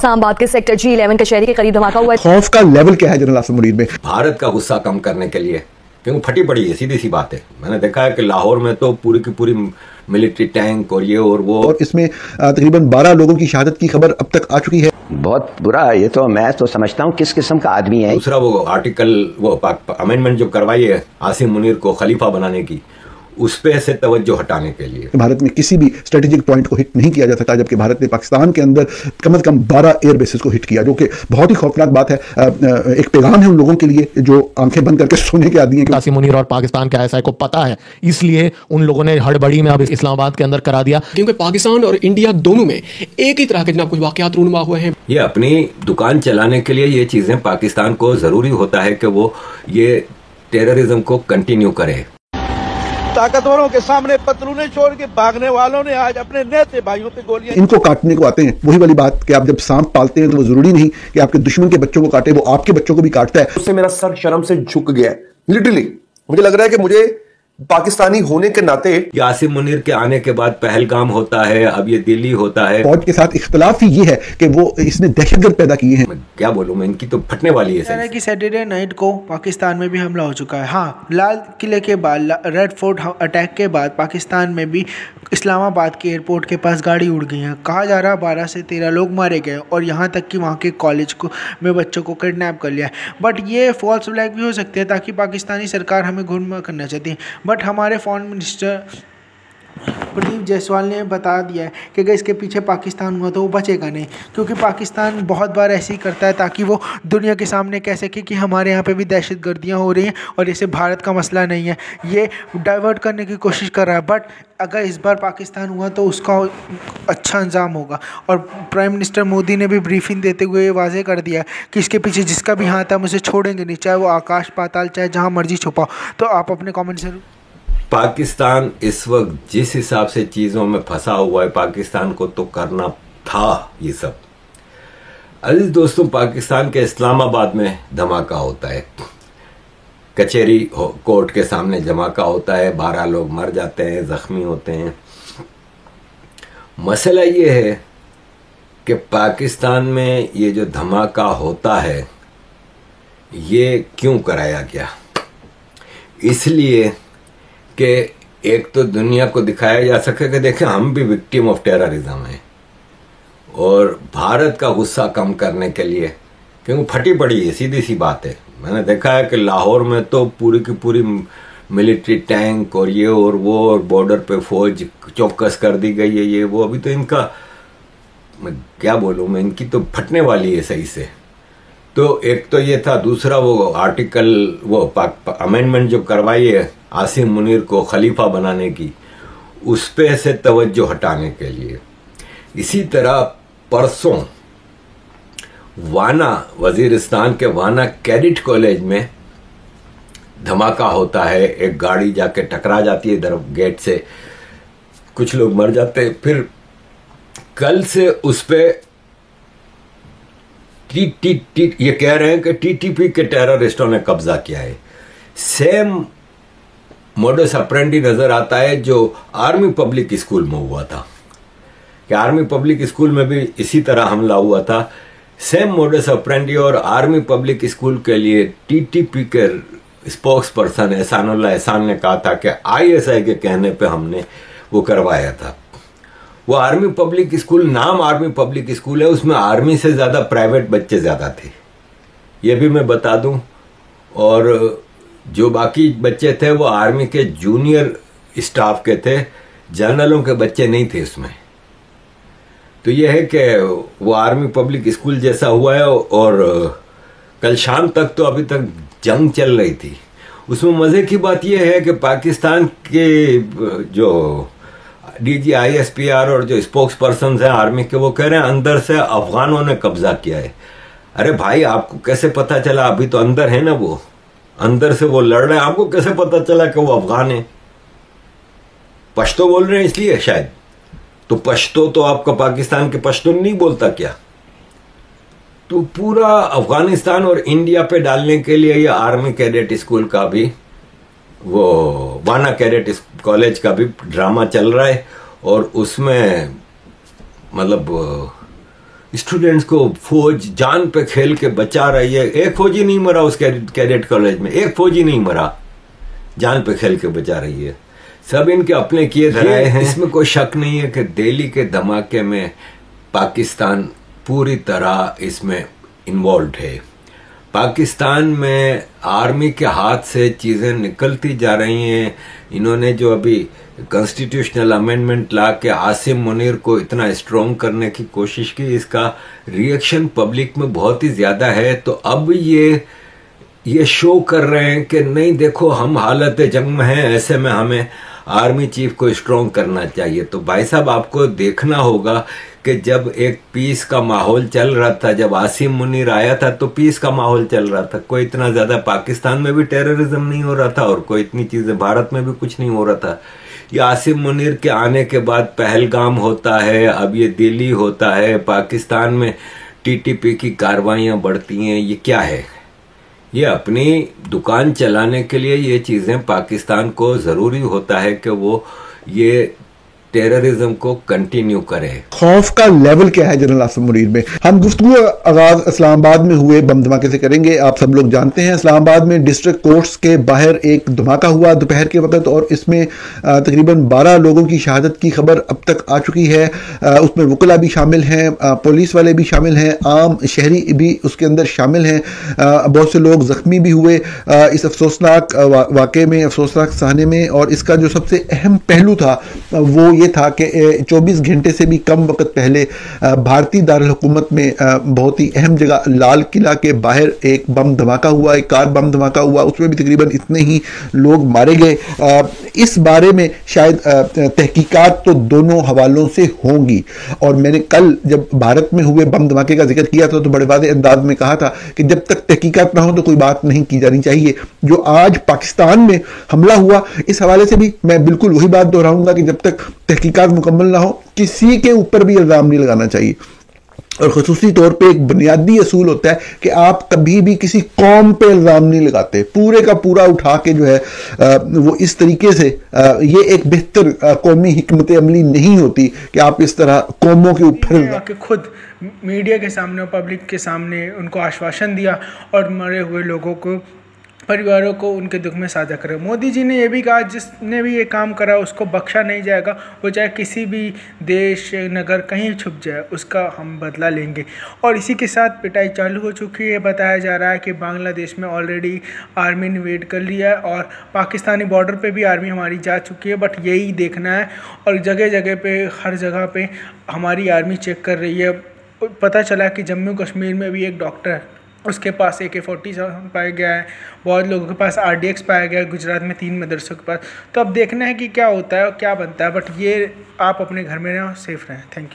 इस्लामाबाद के sector G11 कचहरी के करीब धमाका हुआ है। खौफ का लेवल क्या है जनरल आसिम मुनीर में? भारत का गुस्सा कम करने के लिए, क्योंकि फटी पड़ी है, सीधी सी बात है। मैंने देखा है कि लाहौर में तो पूरी की पूरी मिलिट्री टैंक और ये और वो, और इसमें तकरीबन 12 लोगों की शहादत की खबर अब तक आ चुकी है। बहुत बुरा है ये तो। मैं तो समझता हूँ किस किस्म का आदमी है। दूसरा वो आर्टिकल, वो अमेंडमेंट जो करवाई है आसिम मुनीर को खलीफा बनाने की, उस पे से तवज्जो हटाने के लिए। भारत में किसी भी स्ट्रेटेजिक पॉइंट को हिट नहीं किया जा सकता, जबकि भारत ने पाकिस्तान के अंदर कम से कम 12 एयर बेसिस को हिट किया, जो कि बहुत ही खौफनाक बात है। एक पैगाम है उन लोगों के लिए जो आंखें बंद करके सोने के आदमी हैं। आसिम मुनीर और पाकिस्तान के ISI को पता है, इसलिए उन लोगों ने हड़बड़ी में अब इस्लामाबाद के अंदर करा दिया, क्योंकि पाकिस्तान और इंडिया दोनों में एक ही तरह के जनाब कुछ वाकयात रूनुमा हुए हैं। ये अपनी दुकान चलाने के लिए ये चीजें पाकिस्तान को जरूरी होता है कि वो ये टेररिज्म को कंटिन्यू करे। ताकतवरों के सामने पतलूने छोड़ के भागने वालों ने आज अपने नेते भाइयों पे गोलियां। इनको काटने को आते हैं। वही वाली बात कि आप जब सांप पालते हैं तो वो जरूरी नहीं कि आपके दुश्मन के बच्चों को काटे, वो आपके बच्चों को भी काटता है। उससे मेरा सर शर्म से झुक गया है। लिटरली मुझे लग रहा है कि मुझे पाकिस्तानी होने के नाते, आसिम मुनीर के आने के बाद पहलगाम होता है, अब ये दिल्ली होता है। फौज के साथ इख्तलाफ ही ये है कि वो इसने दहशतगर्द पैदा किए हैं। मैं क्या बोलूं, मैं इनकी तो फटने वाली है। कि सैटरडे नाइट को पाकिस्तान में भी हमला हो चुका है। हाँ, लाल किले के बाद, रेड फोर्ट अटैक के बाद पाकिस्तान में भी इस्लामाबाद के एयरपोर्ट के पास गाड़ी उड़ गई है। कहा जा रहा 12 से 13 लोग मारे गए और यहाँ तक कि वहाँ के कॉलेज को में बच्चों को किडनैप कर लिया है। बट ये फॉल्स फ्लैग भी हो सकते हैं ताकि पाकिस्तानी सरकार हमें गुमराह करना चाहती है। बट हमारे फॉरेन मिनिस्टर प्रदीप जायसवाल ने बता दिया है कि अगर इसके पीछे पाकिस्तान हुआ तो वो बचेगा नहीं, क्योंकि पाकिस्तान बहुत बार ऐसे ही करता है ताकि वो दुनिया के सामने कह सके कि हमारे यहाँ पे भी दहशतगर्दियाँ हो रही हैं और इसे भारत का मसला नहीं है। ये डाइवर्ट करने की कोशिश कर रहा है। बट अगर इस बार पाकिस्तान हुआ तो उसका अच्छा अंजाम होगा। और प्राइम मिनिस्टर मोदी ने भी ब्रीफिंग देते हुए ये वाज़ेह कर दिया कि इसके पीछे जिसका भी हाथ है हम उसे छोड़ेंगे नहीं, चाहे वो आकाश पाताल, चाहे जहाँ मर्जी छुपाओ। तो आप अपने कॉमेंट से। पाकिस्तान इस वक्त जिस हिसाब से चीजों में फंसा हुआ है, पाकिस्तान को तो करना था ये सब। अजीज दोस्तों, पाकिस्तान के इस्लामाबाद में धमाका होता है, कचहरी कोर्ट के सामने धमाका होता है, 12 लोग मर जाते हैं, जख्मी होते हैं। मसला ये है कि पाकिस्तान में ये जो धमाका होता है ये क्यों कराया गया? इसलिए कि एक तो दुनिया को दिखाया जा सके कि देखें हम भी विक्टिम ऑफ टेररिज्म हैं, और भारत का गुस्सा कम करने के लिए, क्योंकि फटी पड़ी है, सीधी सी बात है। मैंने देखा है कि लाहौर में तो पूरी की पूरी मिलिट्री टैंक और ये और वो, और बॉर्डर पे फौज चौकस कर दी गई है, ये वो। अभी तो इनका, मैं क्या बोलूँ, मैं इनकी तो फटने वाली है सही से। तो एक तो ये था। दूसरा वो आर्टिकल, वो अमेंडमेंट जो करवाई है आसिम मुनीर को खलीफा बनाने की, उस पे से तवज्जो हटाने के लिए। इसी तरह परसों वाना, वजीरिस्तान के वाना कैडेट कॉलेज में धमाका होता है। एक गाड़ी जाके टकरा जाती है इधर गेट से, कुछ लोग मर जाते हैं। फिर कल से उस पे ये कह रहे हैं कि TTP के टेररिस्टों ने कब्जा किया है। सेम मोडस ऑपरेंडी नजर आता है जो आर्मी पब्लिक स्कूल में हुआ था, कि आर्मी पब्लिक स्कूल में भी इसी तरह हमला हुआ था। सेम मोडस ऑपरेंडी, और आर्मी पब्लिक स्कूल के लिए TTP के स्पोक्स पर्सन एहसान ने कहा था कि ISI के कहने पे हमने वो करवाया था। वो आर्मी पब्लिक स्कूल, नाम आर्मी पब्लिक स्कूल है, उसमें आर्मी से ज़्यादा प्राइवेट बच्चे ज़्यादा थे, ये भी मैं बता दूं। और जो बाकी बच्चे थे वो आर्मी के जूनियर स्टाफ के थे, जनरलों के बच्चे नहीं थे उसमें। तो ये है कि वो आर्मी पब्लिक स्कूल जैसा हुआ है। और कल शाम तक तो अभी तक जंग चल रही थी। उसमें मज़े की बात यह है कि पाकिस्तान के जो DG ISPR और जो स्पोक्स पर्सन हैं आर्मी के, वो कह रहे हैं अंदर से अफगानों ने कब्जा किया है। अरे भाई, आपको कैसे पता चला? अभी तो अंदर है ना, वो अंदर से वो लड़ रहे हैं, आपको कैसे पता चला कि वो अफगान है? पश्तो बोल रहे हैं इसलिए शायद। तो पश्तो तो आपका पाकिस्तान के पश्तून नहीं बोलता क्या? तो पूरा अफगानिस्तान और इंडिया पे डालने के लिए ये आर्मी कैडेट स्कूल का भी, वो वाना कैडेट कॉलेज का भी ड्रामा चल रहा है। और उसमें मतलब स्टूडेंट्स को फौज जान पे खेल के बचा रही है। एक फौजी नहीं मरा उस कैडेट कॉलेज में, एक फौजी नहीं मरा, जान पे खेल के बचा रही है। सब इनके अपने किए धराए हैं। इसमें कोई शक नहीं है कि दिल्ली के धमाके में पाकिस्तान पूरी तरह इसमें इन्वॉल्व है। पाकिस्तान में आर्मी के हाथ से चीज़ें निकलती जा रही हैं। इन्होंने जो अभी कॉन्स्टिट्यूशनल अमेंडमेंट ला के आसिम मुनीर को इतना स्ट्रॉन्ग करने की कोशिश की, इसका रिएक्शन पब्लिक में बहुत ही ज़्यादा है। तो अब ये शो कर रहे हैं कि नहीं देखो हम हालत जंग में हैं, ऐसे में हमें आर्मी चीफ को स्ट्रॉन्ग करना चाहिए। तो भाई साहब आपको देखना होगा कि जब एक पीस का माहौल चल रहा था, जब आसिम मुनीर आया था तो पीस का माहौल चल रहा था। कोई इतना ज्यादा पाकिस्तान में भी टेररिज्म नहीं हो रहा था और कोई इतनी चीजें भारत में भी कुछ नहीं हो रहा था। ये आसिम मुनीर के आने के बाद पहलगाम होता है, अब ये दिल्ली होता है, पाकिस्तान में टीटीपी की कार्रवाइयां बढ़ती हैं। ये क्या है? ये अपनी दुकान चलाने के लिए ये चीजें पाकिस्तान को जरूरी होता है कि वो ये टेररिज्म को कंटिन्यू करे। खौफ का लेवल क्या है जनरल आसिम मुनीर में? हम गुफ्तगू आगाज इस्लामाबाद में हुए बम धमाके से करेंगे। आप सब लोग जानते हैं इस्लामाबाद में डिस्ट्रिक्ट कोर्ट्स के बाहर एक धमाका हुआ दोपहर के वक्त और इसमें तकरीबन 12 लोगों की शहादत की खबर अब तक आ चुकी है। उसमें वकला भी शामिल हैं, पुलिस वाले भी शामिल हैं, आम शहरी भी उसके अंदर शामिल हैं। बहुत से लोग जख्मी भी हुए इस अफसोसनाक वाक़े में, अफसोसनाक सहने में। और इसका जो सबसे अहम पहलू था वो ये था कि 24 घंटे से भी कम वक्त पहले भारतीय दारुल हुकूमत में बहुत ही अहम जगह लाल किला के बाहर एक बम धमाका हुआ, एक कार बम धमाका हुआ। उसमें भी तकरीबन इतने ही लोग मारे गए। इस बारे में शायद तहकीकात तो दोनों हवालों से होंगी। और मैंने कल जब भारत में हुए बम धमाके का जिक्र किया था तो बड़े वादे अंदाज में कहा था कि जब तक तहकीकात ना हो तो कोई बात नहीं की जानी चाहिए। जो आज पाकिस्तान में हमला हुआ, इस हवाले से भी मैं बिल्कुल वही बात दोहराऊंगा कि जब तक तहकीकात मुकम्मल ना हो किसी के ऊपर भी इल्ज़ाम नहीं लगाना चाहिए। और ख़ुसूसी तौर पे एक बुनियादी असूल होता है कि आप कभी भी किसी कौम पे इल्ज़ाम नहीं लगाते, पूरे का पूरा उठा के जो है वो इस तरीके से ये एक बेहतर कौमी हिकमत अमली नहीं होती कि आप इस तरह कौमों के ऊपर खुद मीडिया के सामने और पब्लिक के सामने उनको आश्वासन दिया और मरे हुए लोगों को, परिवारों को उनके दुख में साझा करें। मोदी जी ने यह भी कहा जिसने भी ये काम करा उसको बख्शा नहीं जाएगा, वो चाहे किसी भी देश नगर कहीं छुप जाए उसका हम बदला लेंगे। और इसी के साथ पिटाई चालू हो चुकी है। बताया जा रहा है कि बांग्लादेश में ऑलरेडी आर्मी ने इन्वेड कर लिया है और पाकिस्तानी बॉर्डर पे भी आर्मी हमारी जा चुकी है। बट यही देखना है और जगह जगह पे, हर जगह पे हमारी आर्मी चेक कर रही है। पता चला कि जम्मू कश्मीर में भी एक डॉक्टर, उसके पास AK-47 पाया गया है, बहुत लोगों के पास RDX पाया गया है, गुजरात में 3 मदरसों के पास। तो अब देखना है कि क्या होता है और क्या बनता है। बट ये आप अपने घर में रहें और सेफ रहें। Thank you.